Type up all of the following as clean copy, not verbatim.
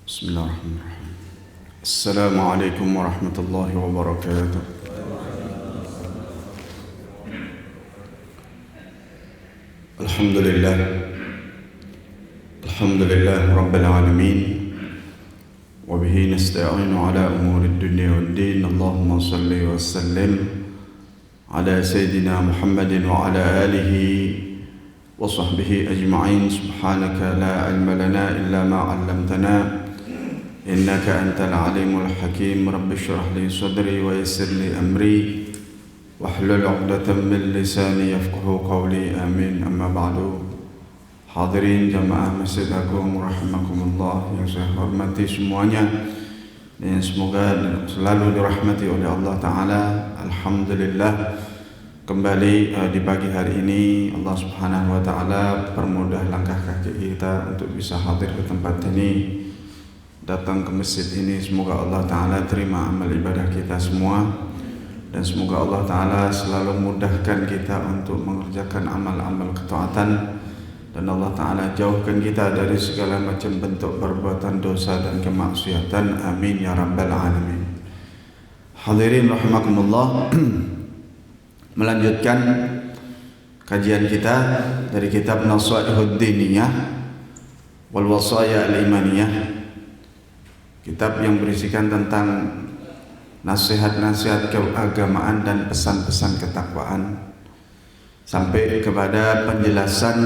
Bismillahirrahmanirrahim. Assalamualaikum warahmatullahi wabarakatuh. Alhamdulillah. Alhamdulillah rabbil alamin. Wa bihi nasta'inu ala umuri dunya waddin. Allahumma salli wa sallim ala sayyidina Muhammadin wa ala alihi wa sahbihi ajma'in. Subhanaka la ilma lana illa ma 'allamtana. Innaka antal alimul hakim. Rabbi shrah li sadri wa yassir li amri wahlul 'uqdatam min lisani yafqahu qawli. Amin. Amma ba'du. Hadirin jamaah Masjid Agung rahimakumullah yang saya hormati semuanya, dan semoga selalu dirahmati oleh Allah Ta'ala. Alhamdulillah, kembali di pagi hari ini Allah Subhanahu wa Ta'ala permudah langkah kaki kita untuk bisa hadir ke tempat ini, datang ke masjid ini. Semoga Allah Ta'ala terima amal ibadah kita semua, dan semoga Allah Ta'ala selalu mudahkan kita untuk mengerjakan amal-amal ketaatan, dan Allah Ta'ala jauhkan kita dari segala macam bentuk perbuatan dosa dan kemaksiatan. Amin ya rabbal alamin. Hadirin rahimakumullah, melanjutkan kajian kita dari kitab Nasaihud Diniyah wal Wasaya al-Imaniyah, kitab yang berisikan tentang nasihat-nasihat keagamaan dan pesan-pesan ketakwaan, sampai kepada penjelasan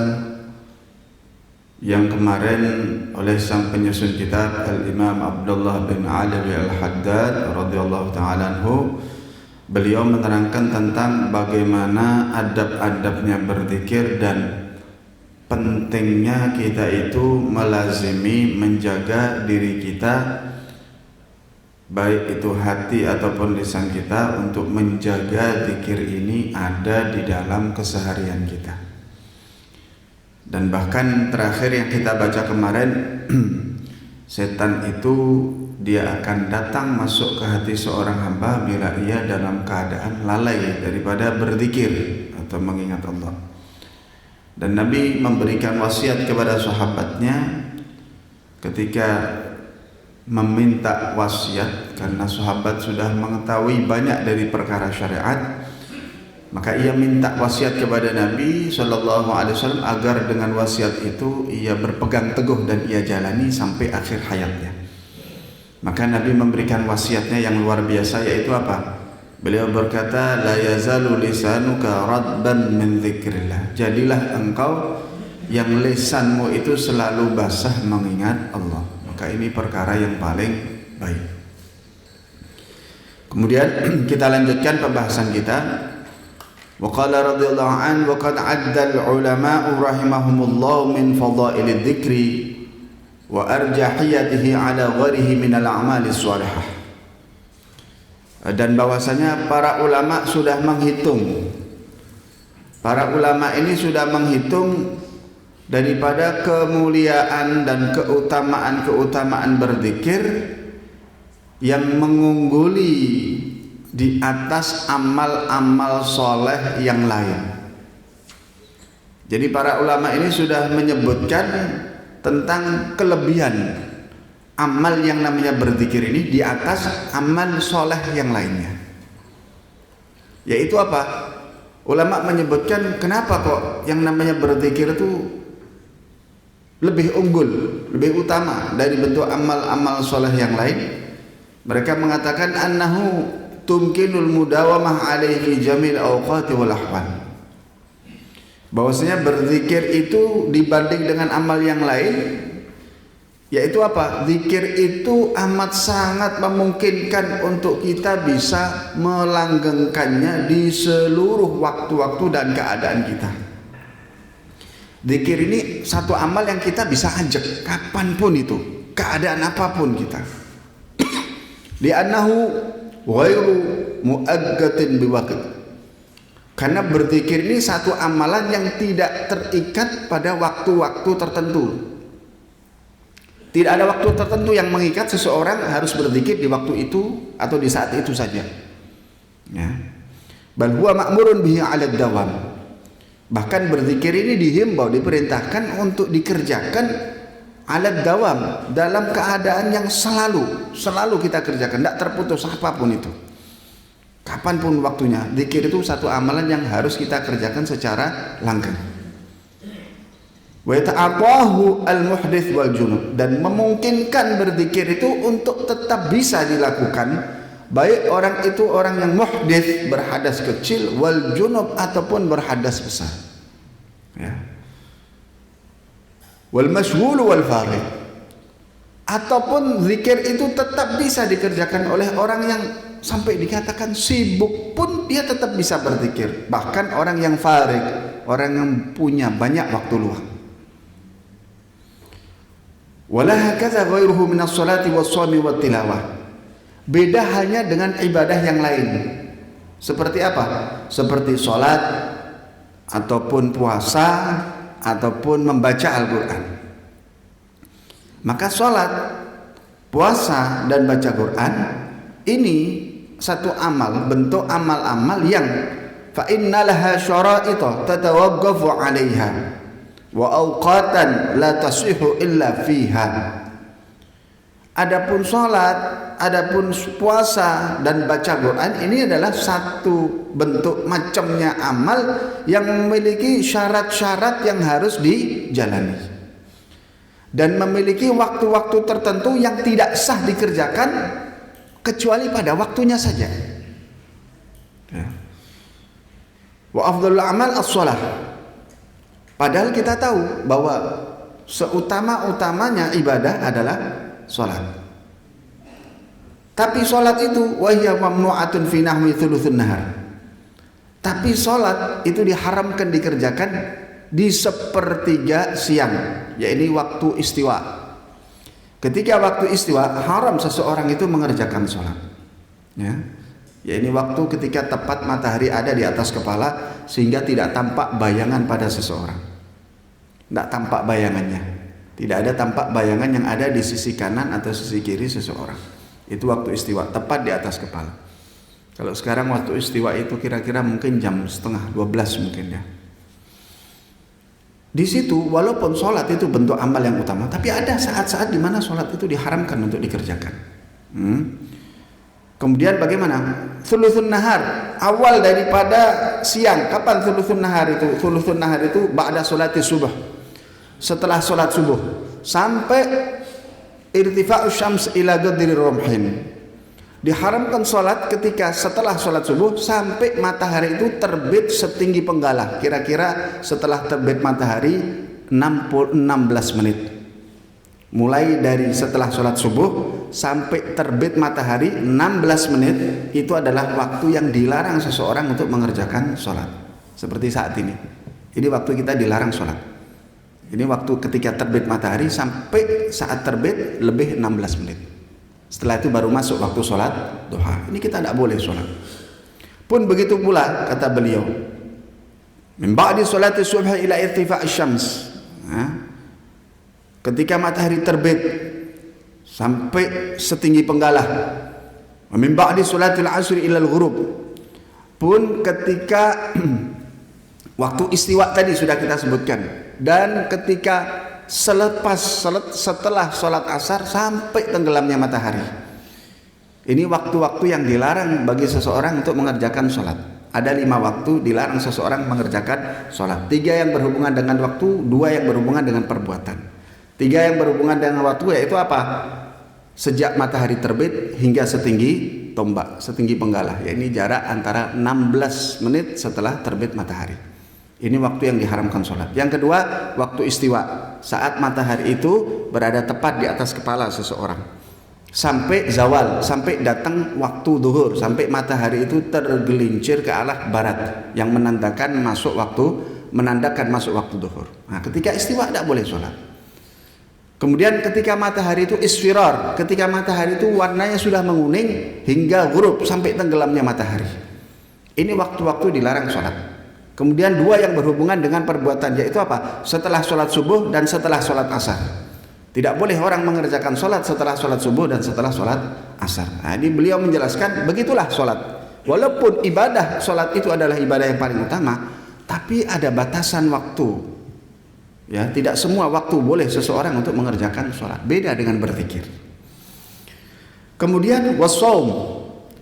yang kemarin oleh sang penyusun kitab Al-Imam Abdullah bin Alawi Al-Haddad radhiyallahu ta'ala anhu. Beliau menerangkan tentang bagaimana adab-adabnya berzikir dan pentingnya kita itu melazimi menjaga diri kita, baik itu hati ataupun lisan kita, untuk menjaga zikir ini ada di dalam keseharian kita. Dan bahkan terakhir yang kita baca kemarin, setan itu dia akan datang masuk ke hati seorang hamba bila ia dalam keadaan lalai daripada berzikir atau mengingat Allah. Dan Nabi memberikan wasiat kepada sahabatnya ketika meminta wasiat, karena sahabat sudah mengetahui banyak dari perkara syariat, maka ia minta wasiat kepada Nabi SAW agar dengan wasiat itu ia berpegang teguh dan ia jalani sampai akhir hayatnya. Maka Nabi memberikan wasiatnya yang luar biasa, yaitu apa? Beliau berkata, la yazalu lisanuka radban min dzikrillah. Jadilah engkau yang lisanmu itu selalu basah mengingat Allah. Maka ini perkara yang paling baik. Kemudian kita lanjutkan pembahasan kita. Wa qala radhiyallahu anhu wa qad 'adda al-ulama'u rahimahumullah min fadailidz dzikri wa arjahiyatihi 'ala ghairihi min al-a'mali shalihah. Dan bahwasanya para ulama sudah menghitung, para ulama ini sudah menghitung daripada kemuliaan dan keutamaan berzikir yang mengungguli di atas amal-amal soleh yang lain. Jadi para ulama ini sudah menyebutkan tentang kelebihan amal yang namanya berzikir ini di atas amal soleh yang lainnya. Yaitu apa? Ulama menyebutkan kenapa kok yang namanya berzikir itu lebih unggul, lebih utama dari bentuk amal-amal soleh yang lain. Mereka mengatakan annahu tumkinul mudawamah alaihi jamil awqati wal ahwal. Bahwasanya berzikir itu dibanding dengan amal yang lain, yaitu apa? Zikir itu amat sangat memungkinkan untuk kita bisa melanggengkannya di seluruh waktu-waktu dan keadaan kita. Zikir ini satu amal yang kita bisa ajak kapanpun itu. keadaan apapun kita. Li'annahu ghairu mu'aggatin biwaqt. Karena berzikir ini satu amalan yang tidak terikat pada waktu-waktu tertentu. Tidak ada waktu tertentu yang mengikat seseorang harus berzikir di waktu itu atau di saat itu saja. Ya. Bal huwa ma'murun bihi 'ala dawam. Bahkan berzikir ini dihimbau, diperintahkan untuk dikerjakan 'ala dawam, dalam keadaan yang selalu kita kerjakan, tidak terputus apapun itu. Kapanpun waktunya, zikir itu satu amalan yang harus kita kerjakan secara langgeng. Wa ta'aqahu al-muhdits wal junub, dan memungkinkan berzikir itu untuk tetap bisa dilakukan, baik orang itu orang yang muhdits, berhadas kecil, wal junub, ataupun berhadas besar. Ya. Wal mashghul wal farid, ataupun zikir itu tetap bisa dikerjakan oleh orang yang sampai dikatakan sibuk pun dia tetap bisa berzikir, bahkan orang yang farid, orang yang punya banyak waktu luang. Wala hakadha ghairuhu min as-salati was-shawmi wat-tilawah. Beda halnya dengan ibadah yang lain. Seperti apa? Seperti salat ataupun puasa ataupun membaca Al-Qur'an. Maka salat, puasa dan baca Quran ini satu amal, bentuk amal-amal yang fa innalaha syara'ita tatawaqqafu 'alaiha wa awqatan la tasihhu illa fiha. Adapun salat, adapun puasa dan baca Quran ini adalah satu bentuk macamnya amal yang memiliki syarat-syarat yang harus dijalani dan memiliki waktu-waktu tertentu yang tidak sah dikerjakan kecuali pada waktunya saja. Ya. Wa afdhalul amal as-shalah. Padahal kita tahu bahwa seutama-utamanya ibadah adalah salat. Tapi salat itu wa hiya mamnu'atun fi nahwi thuluthun nahar. Tapi salat itu diharamkan dikerjakan di sepertiga siang, yaitu waktu istiwa. Ketika waktu istiwa, haram seseorang itu mengerjakan sholat. Ya, ini waktu ketika tepat matahari ada di atas kepala sehingga tidak tampak bayangan pada seseorang. Tidak tampak bayangannya. Tidak ada tampak bayangan yang ada di sisi kanan atau sisi kiri seseorang. Itu waktu istiwa, tepat di atas kepala. Kalau sekarang waktu istiwa itu kira-kira mungkin jam 11:30 mungkin ya. Di situ walaupun sholat itu bentuk amal yang utama, tapi ada saat-saat di mana sholat itu diharamkan untuk dikerjakan. Kemudian bagaimana? Thuluthun nahar, awal daripada siang. Kapan thuluthun nahar itu? Thuluthun nahar itu ba'da sholati subuh, setelah sholat subuh sampai irtifa'u syams ila qadri rumhin. Diharamkan sholat ketika setelah sholat subuh sampai matahari itu terbit setinggi penggalah. Kira-kira setelah terbit matahari 16 menit. Mulai dari setelah sholat subuh sampai terbit matahari 16 menit itu adalah waktu yang dilarang seseorang untuk mengerjakan sholat. Seperti saat ini. Ini waktu kita dilarang sholat. Ini waktu ketika terbit matahari sampai saat terbit lebih 16 menit. Setelah itu baru masuk waktu sholat duha. Ini kita tidak boleh sholat. Pun begitu pula kata beliau, min ba'di sholati subhi ila irtifa'i syams. Ketika matahari terbit sampai setinggi penggalah. Min ba'di sholatil asri ila al-ghurub. Pun ketika waktu istiwa tadi sudah kita sebutkan, dan ketika setelah sholat asar sampai tenggelamnya matahari. Ini waktu-waktu yang dilarang bagi seseorang untuk mengerjakan sholat. Ada 5 waktu dilarang seseorang mengerjakan sholat. 3 yang berhubungan dengan waktu, 2 yang berhubungan dengan perbuatan. 3 yang berhubungan dengan waktu yaitu apa? Sejak matahari terbit hingga setinggi tombak, setinggi penggalah. Ini jarak antara 16 menit setelah terbit matahari. Ini waktu yang diharamkan sholat. Yang kedua, waktu istiwa. Saat matahari itu berada tepat di atas kepala seseorang. Sampai zawal, sampai datang waktu duhur, sampai matahari itu tergelincir ke arah barat, yang menandakan masuk waktu duhur. Nah, ketika istiwa tidak boleh sholat. Kemudian ketika matahari itu isfirar, ketika matahari itu warnanya sudah menguning hingga ghurub, sampai tenggelamnya matahari. Ini waktu-waktu dilarang sholat. Kemudian dua yang berhubungan dengan perbuatan, yaitu apa? Setelah sholat subuh dan setelah sholat asar. Tidak boleh orang mengerjakan sholat setelah sholat subuh dan setelah sholat asar. Nah, ini beliau menjelaskan begitulah sholat. Walaupun ibadah sholat itu adalah ibadah yang paling utama, tapi ada batasan waktu. Ya, tidak semua waktu boleh seseorang untuk mengerjakan sholat. Beda dengan berzikir. Kemudian wassaum,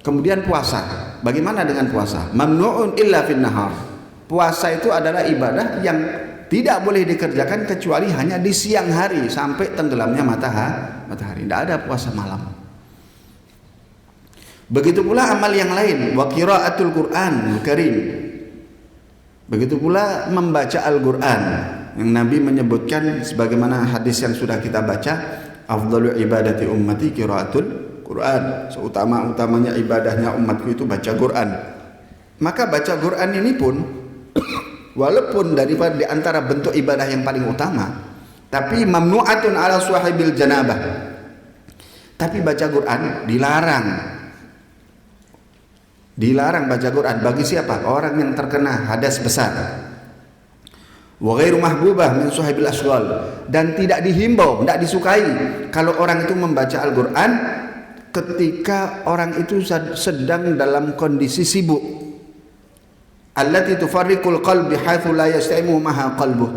kemudian puasa. Bagaimana dengan puasa? Mamnu'un illa fin nahar. Puasa itu adalah ibadah yang tidak boleh dikerjakan kecuali hanya di siang hari sampai tenggelamnya matahari. Tidak ada puasa malam. Begitu pula amal yang lain, wa qiraatul Qur'an Karim. Begitu pula membaca Al-Qur'an. Yang Nabi menyebutkan sebagaimana hadis yang sudah kita baca, afdhalu ibadati ummati qiraatul Quran. Seutama-utamanya ibadahnya umatku itu baca Quran. Maka baca Quran ini pun walaupun daripada di antara bentuk ibadah yang paling utama, tapi mamnu'atun ala sahibil janabah. Tapi baca Quran dilarang. Dilarang baca Quran bagi siapa? Orang yang terkena hadas besar. Wa ghairu mahbubah min sahibil asghal, dan tidak dihimbau, tidak disukai kalau orang itu membaca Al-Qur'an ketika orang itu sedang dalam kondisi sibuk. Allati tufarriqul qalbi haitsu la yasta'imu maha qalbuh.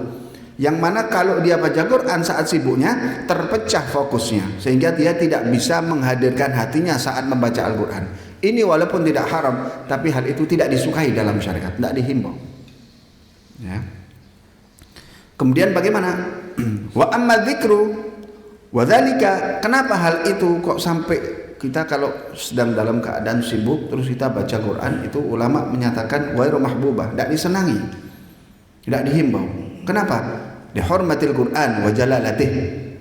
Yang mana kalau dia baca Quran saat sibuknya terpecah fokusnya sehingga dia tidak bisa menghadirkan hatinya saat membaca Al-Qur'an. Ini walaupun tidak haram, tapi hal itu tidak disukai dalam syariat, tidak dihimbau. Ya. Kemudian bagaimana? Wa amma dzikru wa dzalika, kenapa hal itu kok sampai kita kalau sedang dalam keadaan sibuk terus kita baca Quran, itu ulama menyatakan ghairu mahbubah, tidak disenangi, tidak dihimbau. Kenapa? Dihormatil Quran wa jalalatih,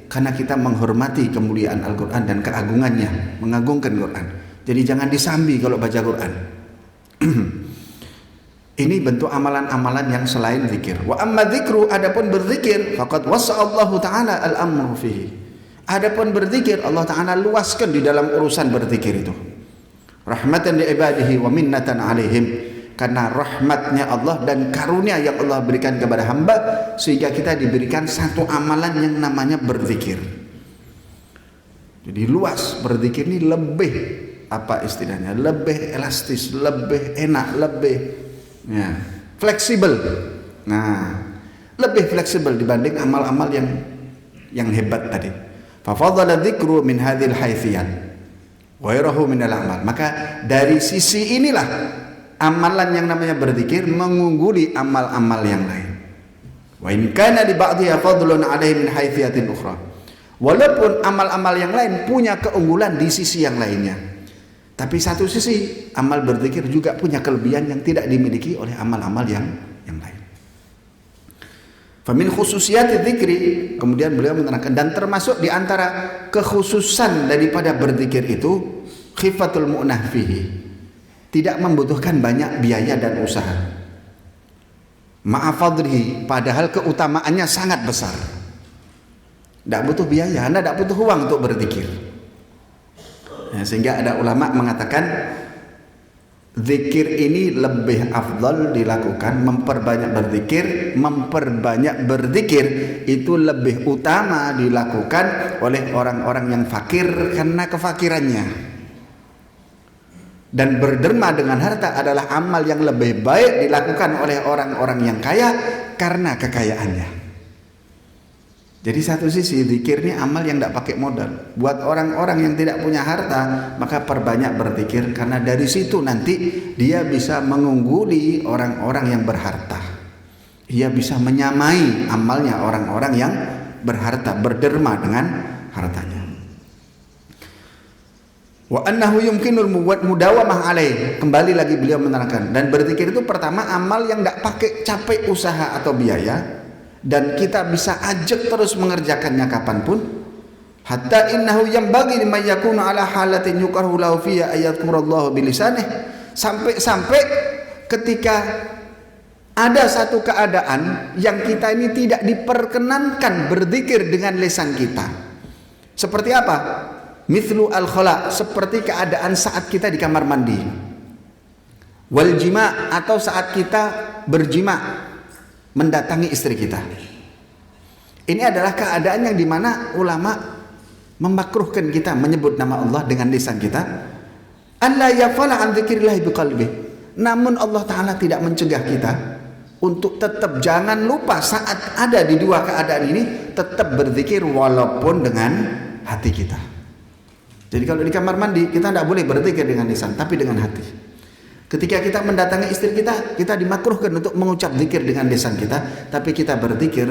karena kita menghormati kemuliaan Al-Quran dan keagungannya, mengagungkan Quran. Jadi jangan disambi kalau baca Quran. Ini bentuk amalan-amalan yang selain zikir. Wa amma dzikru, adapun berzikir, faqad wasa'allahu ta'ala al-amru fihi. Adapun berzikir, Allah Ta'ala luaskan di dalam urusan berzikir itu. Rahmatan li ibadihi wa minnatan alaihim. Karena rahmatnya Allah dan karunia yang Allah berikan kepada hamba, sehingga kita diberikan satu amalan yang namanya berzikir. Jadi luas, berzikir ini lebih, apa istilahnya, lebih elastis, lebih enak, lebih ya, fleksibel. Nah, lebih fleksibel dibanding amal-amal yang hebat tadi. Fa fadhala dzikru min hadhil haitsiyat wa ghairuhu min al-amal. Maka dari sisi inilah amalan yang namanya berzikir mengungguli amal-amal yang lain. Wa in kana li ba'dhiha fadlun 'alaihi min haitsiyatin ukhra. Walaupun amal-amal yang lain punya keunggulan di sisi yang lainnya, tapi satu sisi amal berzikir juga punya kelebihan yang tidak dimiliki oleh amal-amal yang lain. Famin khususiyati dzikri, kemudian beliau menerangkan, dan termasuk di antara kekhususan daripada berzikir itu khifatul mu'nah fihi, tidak membutuhkan banyak biaya dan usaha. Ma'afadrihi, padahal keutamaannya sangat besar. Tidak butuh biaya, Anda tidak butuh uang untuk berzikir. Ya, sehingga ada ulama mengatakan zikir ini lebih afdal dilakukan, memperbanyak berzikir itu lebih utama dilakukan oleh orang-orang yang fakir karena kefakirannya. Dan berderma dengan harta adalah amal yang lebih baik dilakukan oleh orang-orang yang kaya karena kekayaannya. Jadi satu sisi zikir ini amal yang tidak pakai modal. Buat orang-orang yang tidak punya harta, maka perbanyak berzikir, karena dari situ nanti dia bisa mengungguli orang-orang yang berharta. Ia bisa menyamai amalnya orang-orang yang berharta, berderma dengan hartanya. Wa annahu yumkinul mudawamah alaih. Kembali lagi beliau menerangkan, dan berzikir itu pertama amal yang tidak pakai capek usaha atau biaya, dan kita bisa ajak terus mengerjakannya kapanpun. Hatta innahu yanbaghi liman yakuna ala halatin yukrahu lahu fiha ayatkurallahu bilisanih, sampai-sampai ketika Ada satu keadaan yang kita ini tidak diperkenankan berzikir dengan lisan kita. Seperti apa? Mithlu al-khala, seperti keadaan saat kita di kamar mandi. Wal jima, atau saat kita berjima mendatangi istri kita. Ini adalah keadaan yang dimana ulama memakruhkan kita menyebut nama Allah dengan lisan kita. Alla yafala an dzikrillah biqalbi. Namun Allah Ta'ala tidak mencegah kita untuk tetap jangan lupa saat ada di dua keadaan ini tetap berzikir walaupun dengan hati kita. Jadi kalau di kamar mandi kita tidak boleh berzikir dengan lisan tapi dengan hati. Ketika kita mendatangi istri kita, kita dimakruhkan untuk mengucap zikir dengan lisan kita, tapi kita berzikir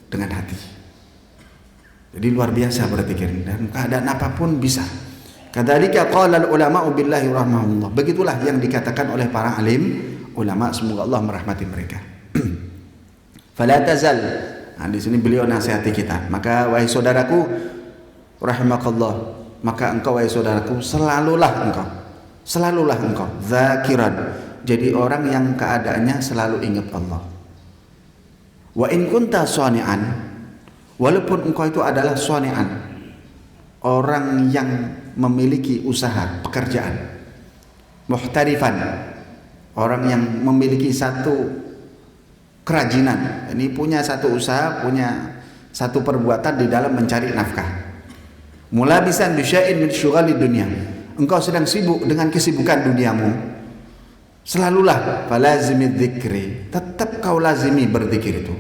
dengan hati. Jadi luar biasa berzikir dan keadaan apapun bisa. Kadzalika qala al-ulama'u billahi rahmahullah. Begitulah yang dikatakan oleh para alim ulama, semoga Allah merahmati mereka. Fala tazal. Nah, di sini beliau nasihati kita. Maka wahai saudaraku rahimakallah, maka engkau wahai saudaraku selalulah engkau zakiran, jadi orang yang keadaannya selalu ingat Allah. Wa in kunta shani'an, walaupun engkau itu adalah shani'an, orang yang memiliki usaha pekerjaan, muhtarifan, orang yang memiliki satu kerajinan, ini punya satu usaha, punya satu perbuatan di dalam mencari nafkah. Mulabisan bisya'in min syughali dunia, engkau sedang sibuk dengan kesibukan duniamu, selalulah falazimi dzikri, tetap kau lazimi berzikir itu.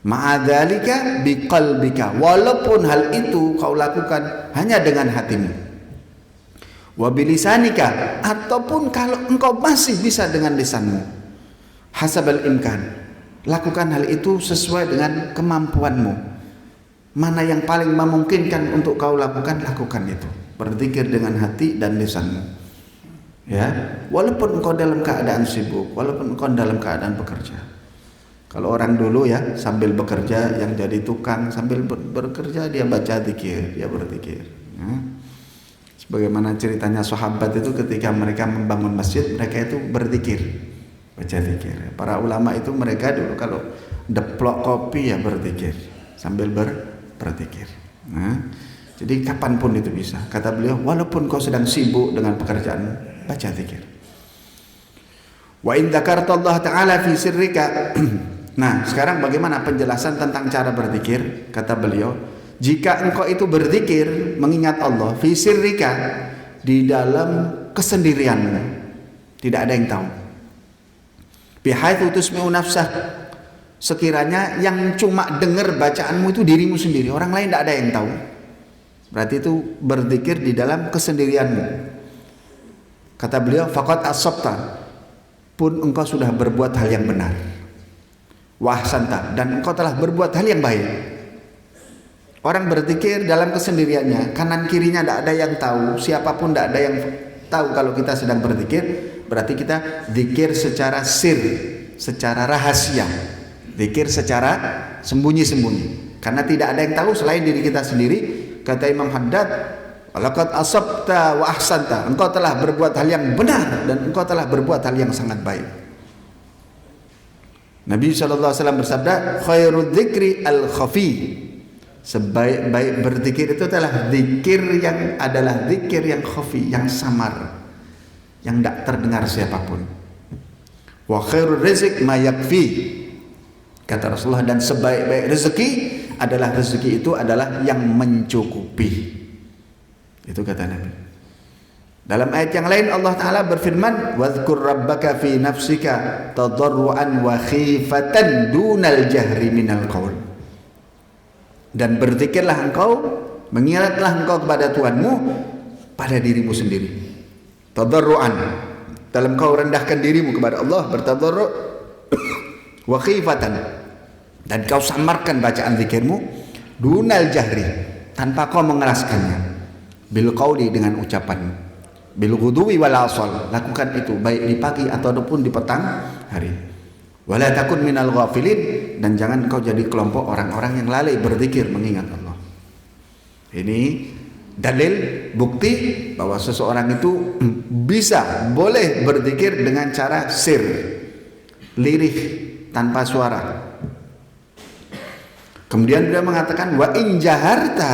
Ma'adzalika biqalbika, walaupun hal itu kau lakukan hanya dengan hatimu. Wabilisanika, ataupun kalau engkau masih bisa dengan lisanmu, hasabal imkan, lakukan hal itu sesuai dengan kemampuanmu. Mana yang paling memungkinkan untuk kau lakukan itu. Berzikir dengan hati dan lisanmu. Ya, walaupun engkau dalam keadaan sibuk, walaupun engkau dalam keadaan bekerja. Kalau orang dulu ya sambil bekerja, yang jadi tukang sambil bekerja dia baca zikir, dia berzikir. Ya. Sebagaimana ceritanya sahabat itu ketika mereka membangun masjid, mereka itu berzikir, baca zikir. Para ulama itu mereka dulu kalau deplok kopi ya berzikir sambil berzikir. Nah, jadi kapanpun itu bisa. Kata beliau, walaupun kau sedang sibuk dengan pekerjaan, baca zikir. Wa in dzakarta Allah Ta'ala fi sirrika. Nah, sekarang bagaimana penjelasan tentang cara berzikir? Kata beliau, jika engkau itu berzikir mengingat Allah fi sirrika, di dalam kesendirianmu, tidak ada yang tahu. Bihaitsu tusmi'u nafsah, sekiranya yang cuma dengar bacaanmu itu dirimu sendiri, orang lain tidak ada yang tahu. Berarti itu berzikir di dalam kesendirianmu. Kata beliau, faqad asabta, pun engkau sudah berbuat hal yang benar. Wa ahsanta, dan engkau telah berbuat hal yang baik. Orang berzikir dalam kesendiriannya, kanan kirinya tidak ada yang tahu, siapapun tidak ada yang tahu kalau kita sedang berzikir, berarti kita zikir secara sir, secara rahasia, zikir secara sembunyi-sembunyi, karena tidak ada yang tahu selain diri kita sendiri. Kata Imam Haddad, laqad asabta wa ahsanta, engkau telah berbuat hal yang benar dan engkau telah berbuat hal yang sangat baik. Nabi SAW bersabda, khairul dzikri al-khafi, sebaik-baik berzikir itu adalah zikir yang zikir yang khafi, yang samar, yang tidak terdengar siapapun. Wa khairul rizq ma yakfi, kata Rasulullah, dan sebaik-baik rezeki adalah rezeki itu adalah yang mencukupi. Itu kata Nabi. Dalam ayat yang lain Allah Ta'ala berfirman, wadhkur rabbaka fi nafsika tadarruan wa khifatan dunal jahri minal qaul, dan berzikirlah engkau, mengingatlah engkau kepada Tuhanmu pada dirimu sendiri, tadarruan, dalam kau rendahkan dirimu kepada Allah, bertadarru', wa khifatan, dan kau samarkan bacaan zikirmu, dunal jahri, tanpa kau mengeraskannya, bil qauli, dengan ucapanmu, bil ghudwi wal asal, lakukan itu baik di pagi ataupun di petang hari. Wala takun minal ghafilin, dan jangan kau jadi kelompok orang-orang yang lalai berzikir mengingat Allah. Ini dalil bukti bahwa seseorang itu boleh berzikir dengan cara sir, lirih tanpa suara. Kemudian beliau mengatakan wa in jaharta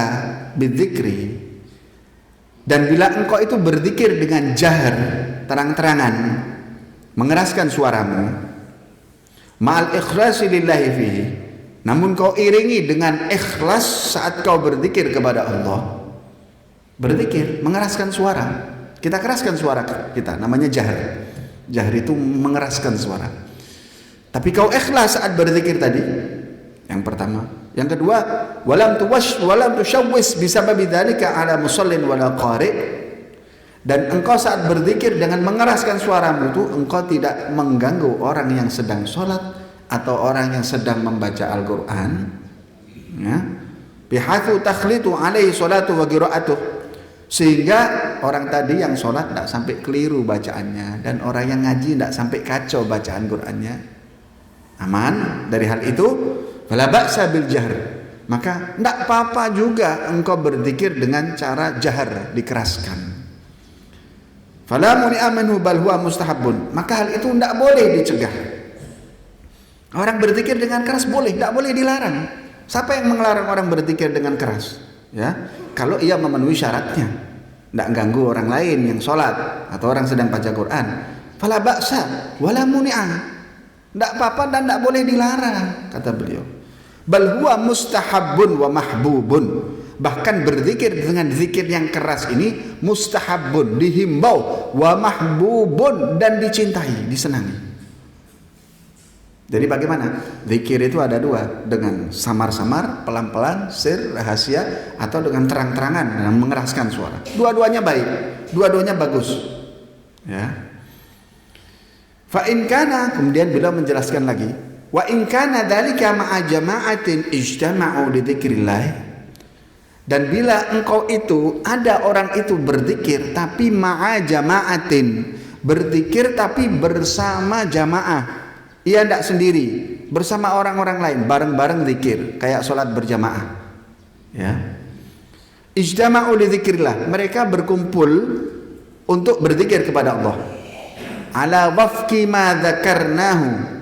bidzikri, dan bila engkau itu berzikir dengan jahar, terang-terangan, mengeraskan suaramu, ma'al ikhlasi lillahi fihi, namun kau iringi dengan ikhlas saat kau berzikir kepada Allah. Berzikir, mengeraskan suara. Kita keraskan suara kita, namanya jahar. Jahar itu mengeraskan suara. Tapi kau ikhlas saat berzikir tadi, yang pertama. Yang kedua, walam tushawwis bisababi dzalika ala musallin wala qari', dan engkau saat berzikir dengan mengeraskan suaramu itu engkau tidak mengganggu orang yang sedang sholat atau orang yang sedang membaca Al-Qur'an, ya, bihaitsu takhlitu alaihi salatu wa qira'atuh, sehingga orang tadi yang sholat tidak sampai keliru bacaannya, dan orang yang ngaji tidak sampai kacau bacaan Qur'annya. Aman dari hal itu. Fala ba'sa bil jahr, maka tidak apa-apa juga engkau berzikir dengan cara jahar, dikeraskan. Fala muni'a minhu bal huwa mustahabun, maka hal itu tidak boleh dicegah. Orang berzikir dengan keras boleh, tidak boleh dilarang. Siapa yang melarang orang berzikir dengan keras? Ya, kalau ia memenuhi syaratnya, tidak ganggu orang lain yang sholat atau orang sedang baca Quran. Fala ba'sa wala muni'a, tidak apa-apa dan tidak boleh dilarang, kata beliau. Bal huwa mustahabun wa mahbubun, bahkan berzikir dengan zikir yang keras ini mustahabun, dihimbau, wa mahbubun, dan dicintai, disenangi. Jadi bagaimana? Zikir itu ada dua, dengan samar-samar, pelan-pelan, sir, rahasia, atau dengan terang-terangan dan mengeraskan suara. Dua-duanya baik, dua-duanya bagus. Ya. Fa in kana, kemudian beliau menjelaskan lagi, wa in kana dzalika ma'a jama'atin ijtama'u li dzikrillah, dan bila engkau itu ada orang itu berzikir tapi ma'a jama'atin, berzikir tapi bersama jamaah, ia tidak sendiri, bersama orang-orang lain, bareng-bareng zikir, kayak sholat berjamaah, ya. Ijtama'u li dzikrillah, mereka berkumpul untuk berzikir kepada Allah. Ala wafqi ma dzakarnahu,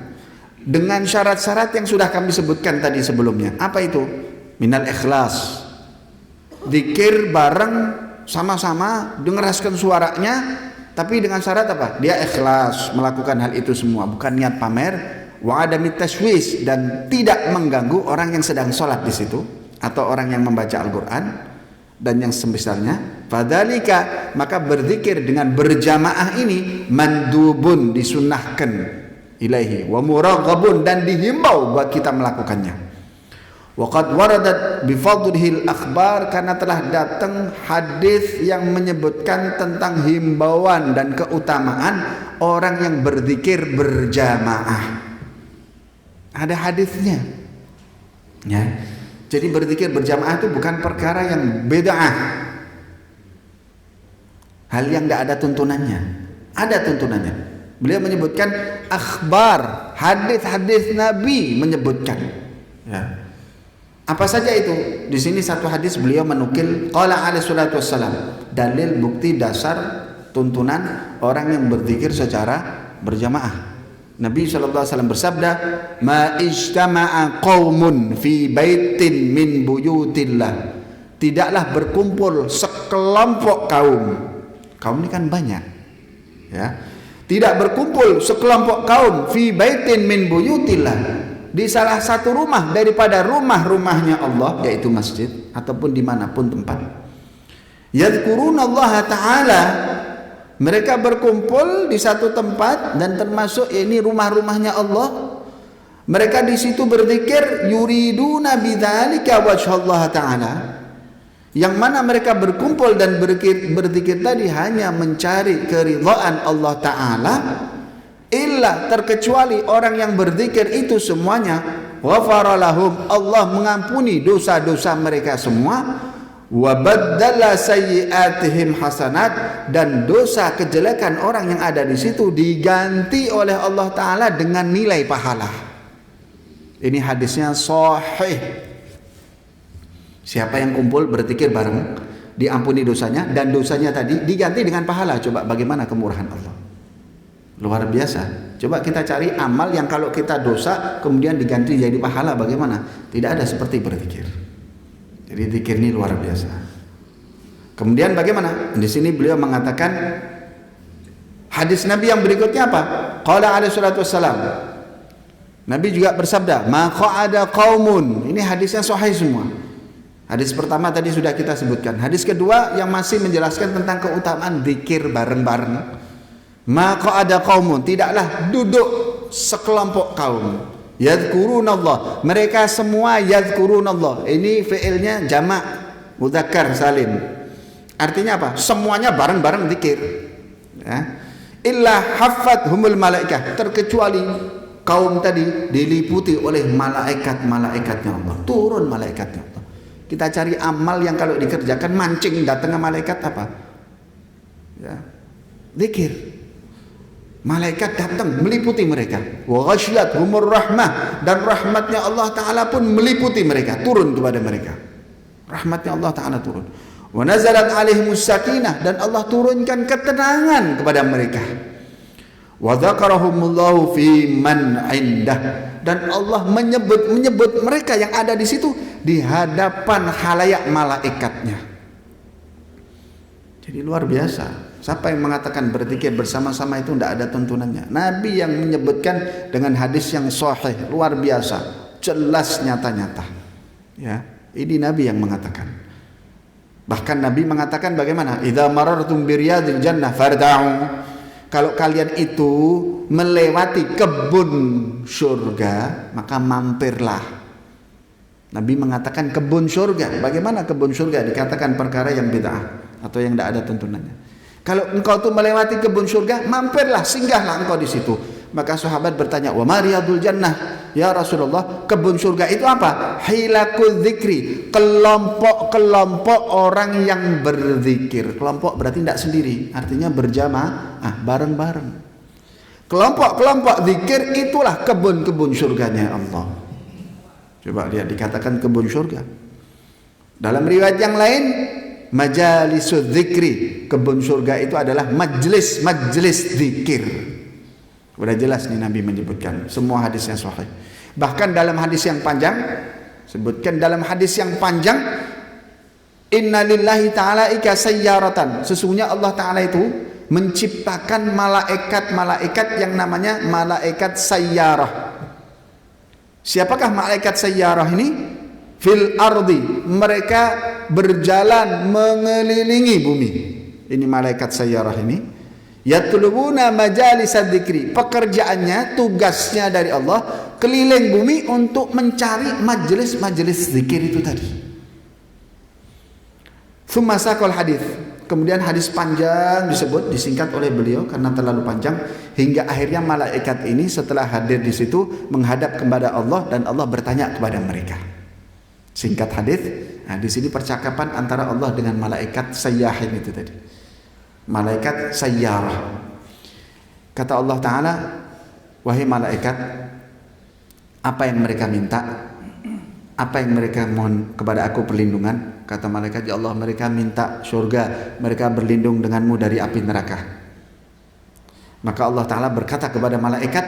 dengan syarat-syarat yang sudah kami sebutkan tadi sebelumnya. Apa itu? Minal ikhlas, zikir bareng sama-sama, dengarkan suaranya, tapi dengan syarat apa? Dia ikhlas melakukan hal itu semua, bukan niat pamer. Wa adamit tashwis, dan tidak mengganggu orang yang sedang sholat di situ atau orang yang membaca Al-Qur'an dan yang semisalnya. Fadzalika, maka berzikir dengan berjamaah ini mandubun, disunnahkan, ilaihi wa muraghabun, dan dihimbau buat kita melakukannya. Wa qad waradat bi fadlihil akhbar, karena telah datang hadis yang menyebutkan tentang himbauan dan keutamaan orang yang berzikir berjamaah. Ada hadisnya, ya. Jadi berzikir berjamaah itu bukan perkara yang bid'ah, hal yang tidak ada tuntunannya. Ada tuntunannya. Beliau menyebutkan akhbar, hadis-hadis Nabi menyebutkan, ya. Apa saja itu? Di sini satu hadis beliau menukil qala alaihi salatu wassalam, dalil bukti dasar tuntunan orang yang berzikir secara berjamaah. Nabi SAW bersabda, ma ijtama'a qaumun fi baitin min buyutillah, tidaklah berkumpul sekelompok kaum. Kaum ini kan banyak, ya. Tidak berkumpul sekelompok kaum fi baitin min buyutillah, di salah satu rumah daripada rumah-rumahnya Allah, yaitu masjid ataupun dimanapun tempat. Yadhkurunallaha ta'ala, mereka berkumpul di satu tempat dan termasuk ini rumah-rumahnya Allah. Mereka di situ berzikir, yuriduna bidzalika wajhallaha ta'ala, yang mana mereka berkumpul dan berzikir tadi hanya mencari keridhaan Allah Ta'ala. Illa, terkecuali orang yang berzikir itu semuanya ghafara lahum, Allah mengampuni dosa-dosa mereka semua. Wa baddala sayyi'atihim hasanat, dan dosa kejelekan orang yang ada di situ diganti oleh Allah Ta'ala dengan nilai pahala. Ini hadisnya sahih. Siapa yang kumpul berzikir bareng, diampuni dosanya, dan dosanya tadi diganti dengan pahala. Coba bagaimana kemurahan Allah, luar biasa. Coba kita cari amal yang kalau kita dosa kemudian diganti jadi pahala, bagaimana? Tidak ada seperti berzikir. Jadi zikir ini luar biasa. Kemudian bagaimana? Di sini beliau mengatakan hadis Nabi yang berikutnya apa? Qala alaihi salatu wassalam. Nabi juga bersabda, "Ma qa'ada qaumun." Ini hadisnya sahih semua. Hadis pertama tadi sudah kita sebutkan. Hadis kedua yang masih menjelaskan tentang keutamaan zikir bareng-bareng. Maka ada kaumun, tidaklah duduk sekelompok kaum yadhkurunallah, mereka semua yadhkurunallah. Ini fi'ilnya jamak mudzakkar salim, artinya apa? Semuanya bareng-bareng zikir ya. Illa haffathumul malaikah, terkecuali kaum tadi diliputi oleh malaikat-malaikatnya Allah, turun malaikatnya Allah. Kita cari amal yang kalau dikerjakan mancing datangnya malaikat apa ya, zikir. Malaikat datang meliputi mereka. Wa ghasyiyatuhumur rahmah, dan rahmatnya Allah Ta'ala pun meliputi mereka, turun kepada mereka. Rahmatnya Allah Ta'ala turun. Wa nazalat alaihimus sakinah, dan Allah turunkan ketenangan kepada mereka. Wa dzakarahumullahu fi man indah, dan Allah menyebut mereka yang ada di situ di hadapan khalayak malaikatnya. Jadi luar biasa. Siapa yang mengatakan berzikir bersama-sama itu tidak ada tuntunannya. Nabi yang menyebutkan dengan hadis yang sahih, luar biasa, jelas, nyata-nyata. Ya, ini Nabi yang mengatakan. Bahkan Nabi mengatakan bagaimana? Idza marartum biriyadil jannah farda'u. Kalau kalian itu melewati kebun surga, maka mampirlah. Nabi mengatakan kebun surga. Bagaimana kebun surga? Dikatakan perkara yang bid'ah atau yang tidak ada tuntunannya. Kalau engkau tuh melewati kebun surga, mampirlah, singgahlah engkau di situ. Maka sahabat bertanya, "Wa ma riyadul jannah?" Ya Rasulullah, kebun surga itu apa? Hilakul dzikri, kelompok-kelompok orang yang berzikir. Kelompok berarti tidak sendiri, artinya berjamaah, bareng-bareng. Kelompok-kelompok zikir itulah kebun-kebun surganya Allah. Coba lihat, dikatakan kebun surga. Dalam riwayat yang lain, majalisud dzikri, kebun surga itu adalah majelis zikir. Sudah jelas nih Nabi menyebutkan, semua hadisnya sahih. Bahkan dalam hadis yang panjang, sebutkan dalam hadis yang panjang, innalillahi ta'ala ika sayyaratan, sesungguhnya Allah Ta'ala itu menciptakan malaikat-malaikat yang namanya malaikat sayyarah. Siapakah malaikat sayyarah ini? Fil ardi, mereka berjalan mengelilingi bumi. Ini malaikat sayyarah ini. Yatlubuna majalisad dzikri, pekerjaannya, tugasnya dari Allah keliling bumi untuk mencari majelis-majelis zikir itu tadi. Tsumma saqal hadis. Kemudian hadis panjang disebut, disingkat oleh beliau karena terlalu panjang, hingga akhirnya malaikat ini setelah hadir di situ menghadap kepada Allah dan Allah bertanya kepada mereka. Singkat hadis, nah di sini percakapan antara Allah dengan malaikat sayyahin itu tadi. Malaikat sayyarah. Kata Allah Ta'ala, wahai malaikat, apa yang mereka minta? Apa yang mereka mohon kepada aku perlindungan? Kata malaikat, ya Allah, mereka minta surga, mereka berlindung denganmu dari api neraka. Maka Allah Ta'ala berkata kepada malaikat,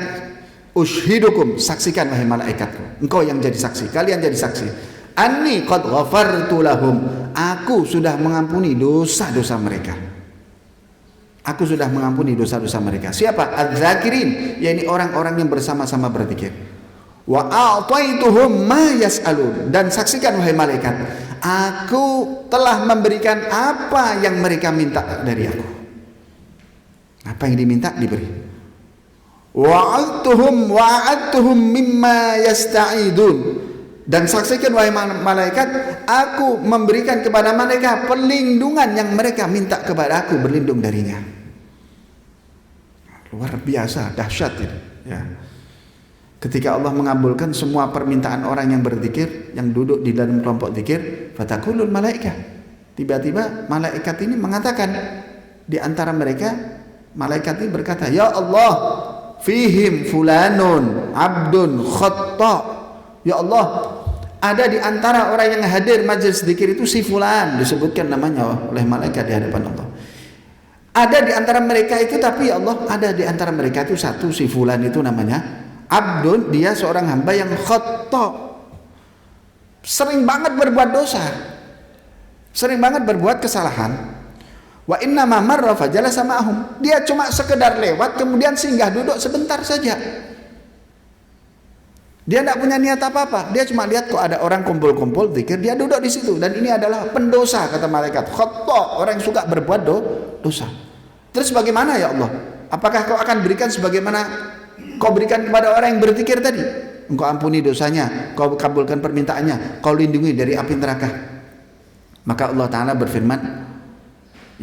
ushidukum, saksikan wahai malaikatku, engkau yang jadi saksi, kalian jadi saksi. Anni qad ghafartu lahum, aku sudah mengampuni dosa-dosa mereka. Aku sudah mengampuni dosa-dosa mereka. Siapa? Az-zakirin, yakni orang-orang yang bersama-sama berzikir. Wa a'taituhum ma yas'alun, dan saksikan wahai malaikat, aku telah memberikan apa yang mereka minta dari aku. Apa yang diminta diberi. Wa'adtuhum mimma yasta'idun, dan saksikan wahai malaikat, aku memberikan kepada mereka perlindungan yang mereka minta kepada aku berlindung darinya. Luar biasa, dahsyat ini ya. Ketika Allah mengabulkan semua permintaan orang yang berzikir, yang duduk di dalam kelompok zikir, fatakulul malaikah, tiba-tiba malaikat ini mengatakan, di antara mereka malaikat ini berkata, ya Allah, fihim fulanun abdun khatta. Ya Allah, ada di antara orang yang hadir majelis zikir itu si fulan, disebutkan namanya oleh malaikat di hadapan Allah. Ada di antara mereka itu, tapi ya Allah, ada di antara mereka itu satu, si fulan itu namanya abdun, dia seorang hamba yang khata', sering banget berbuat dosa, sering banget berbuat kesalahan. Wa inna ma marra fajalasa ma'ahum, dia cuma sekedar lewat kemudian singgah duduk sebentar saja. Dia tidak punya niat apa-apa, dia cuma lihat kok ada orang kumpul-kumpul zikir, dia duduk di situ, dan ini adalah pendosa kata malaikat, khata', orang yang suka berbuat dosa. Terus bagaimana ya Allah? Apakah kau akan berikan sebagaimana kau berikan kepada orang yang berzikir tadi? Engkau ampuni dosanya, kau kabulkan permintaannya, kau lindungi dari api neraka. Maka Allah Ta'ala berfirman,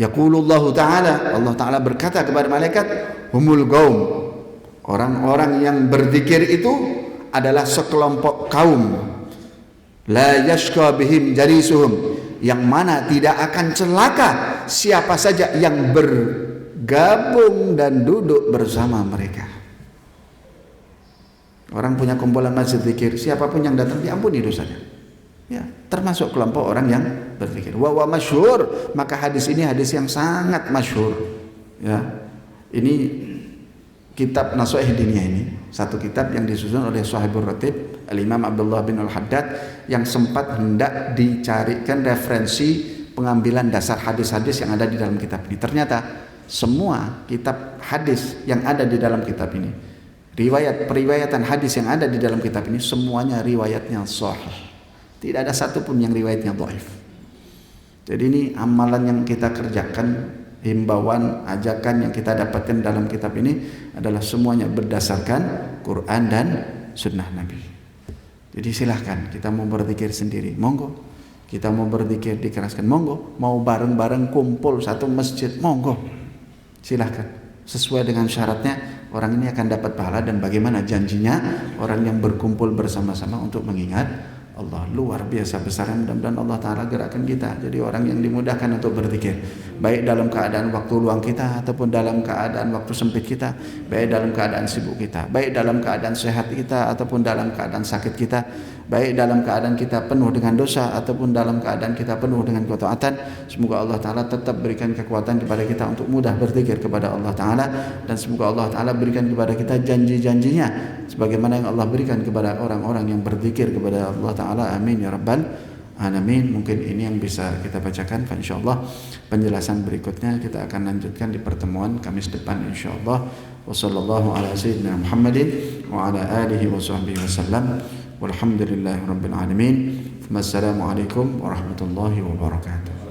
yaqulullahu ta'ala, Allah Ta'ala berkata kepada malaikat, humul qaum, orang-orang yang berzikir itu adalah sekelompok kaum, la yashqa bihim jalisuhum, yang mana tidak akan celaka siapa saja yang bergabung dan duduk bersama mereka. Orang punya kumpulan masjid zikir, siapapun yang datang diampuni dosanya. Ya, termasuk kelompok orang yang berzikir. Wa masyhur, maka hadis ini hadis yang sangat masyhur. Ya. Ini kitab Nasha'ih Diniyah ini, satu kitab yang disusun oleh Shahibur Ratib Al-Imam Abdullah bin Al-Haddad, yang sempat hendak dicarikan referensi pengambilan dasar hadis-hadis yang ada di dalam kitab ini. Ternyata semua kitab hadis yang ada di dalam kitab ini, periwayatan hadis yang ada di dalam kitab ini, semuanya riwayatnya sahih. Tidak ada satupun yang riwayatnya dhaif. Jadi ini amalan yang kita kerjakan, himbauan, ajakan yang kita dapatkan dalam kitab ini adalah semuanya berdasarkan Quran dan Sunnah Nabi. Jadi silahkan, kita mau berzikir sendiri, monggo. Kita mau berzikir dikeraskan, monggo. Mau bareng-bareng kumpul satu masjid, monggo. Silahkan. Sesuai dengan syaratnya, orang ini akan dapat pahala. Dan bagaimana janjinya orang yang berkumpul bersama-sama untuk mengingat Allah, luar biasa besarnya. Mudah-mudahan Allah Ta'ala gerakkan kita jadi orang yang dimudahkan untuk berzikir, baik dalam keadaan waktu luang kita ataupun dalam keadaan waktu sempit kita, baik dalam keadaan sibuk kita, baik dalam keadaan sehat kita ataupun dalam keadaan sakit kita, baik dalam keadaan kita penuh dengan dosa ataupun dalam keadaan kita penuh dengan ketaatan. Semoga Allah Ta'ala tetap berikan kekuatan kepada kita untuk mudah berzikir kepada Allah Ta'ala, dan semoga Allah Ta'ala berikan kepada kita janji-janjinya sebagaimana yang Allah berikan kepada orang-orang yang berzikir kepada Allah Ta'ala. Amin ya rabbal alamin. Mungkin ini yang bisa kita bacakan. Insyaallah penjelasan berikutnya kita akan lanjutkan di pertemuan Kamis depan insyaallah. Wassallallahu ala sayyidina Muhammadin wa ala alihi wa sahbihi wasallam. Walhamdulillahi rabbil alamin. Wassalamualaikum warahmatullahi wabarakatuh.